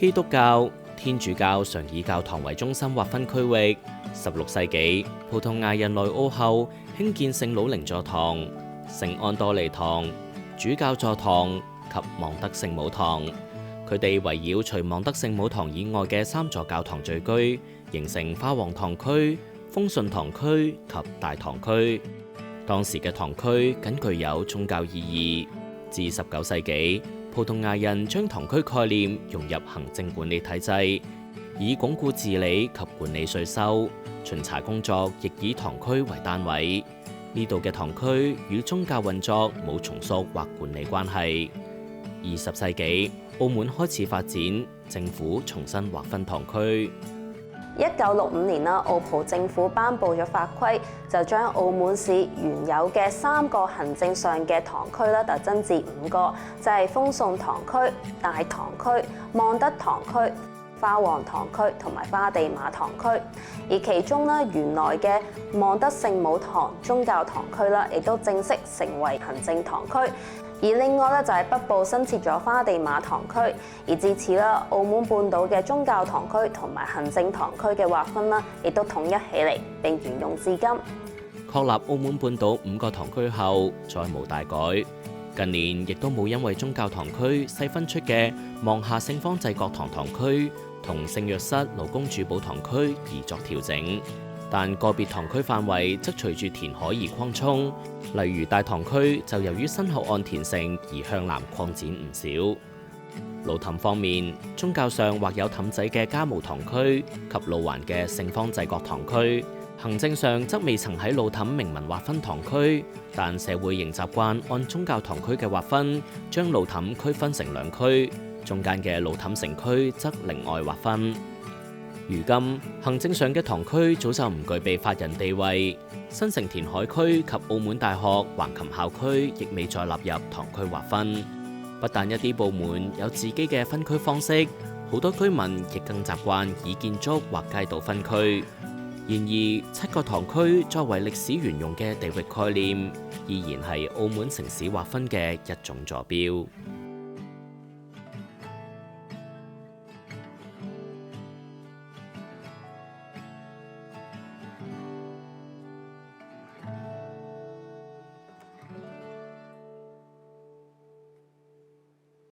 基督教、天主教常以教堂為中心劃分區域。16世紀，葡萄牙人來澳後興建聖老靈座堂、聖安多尼堂、主教座堂及望德聖母堂。佢哋圍繞除望德聖母堂以外嘅3座教堂聚居，形成花王堂區、豐順堂區及大堂區。當時嘅堂區僅具有宗教意義。至19世紀，葡萄牙人將堂區概念融入行政管理體制，以鞏固治理及管理稅收。巡查工作亦以堂區為單位。呢度嘅堂區與宗教運作冇從屬或管理關係。20世紀，澳門開始發展，政府重新劃分堂區。1965年啦，澳葡政府頒布咗法規，就將澳門市原有嘅3個行政上嘅堂區咧，就增至5個，就係豐順堂區、大堂區、望德堂區、花王堂區同埋花地瑪堂區。而其中咧，原來嘅望德聖母堂宗教堂區啦，亦都正式成為行政堂區。而另外咧，就係北部新設咗花地瑪堂區，而至此啦，澳門半島嘅宗教堂區同埋行政堂區嘅劃分啦，亦都統一起嚟並沿用至今。確立澳門半島5個堂區後，再無大改。近年亦都冇因為宗教堂區細分出嘅望下聖方濟各堂堂區同聖若瑟勞工主保堂區而作調整。但個別堂區範圍則隨住填海而擴充，例如大堂區就由於新口岸填成而向南擴展唔少。路氹方面，宗教上或有氹仔嘅嘉模堂區及路環嘅聖方濟各堂區，行政上則未曾喺路氹明文劃分堂區，但社會仍習慣按宗教堂區嘅劃分，將路氹區分成2區，中間嘅路氹城區則另外劃分。如今行政上嘅堂區早就唔具備法人地位，新城填海區及澳門大學橫琴校區亦未再納入堂區劃分。不但一啲部門有自己嘅分區方式，好多居民亦更習慣以建築或街道分區。然而7個堂區作為歷史沿用嘅地域概念，依然係澳門城市劃分嘅一種坐標。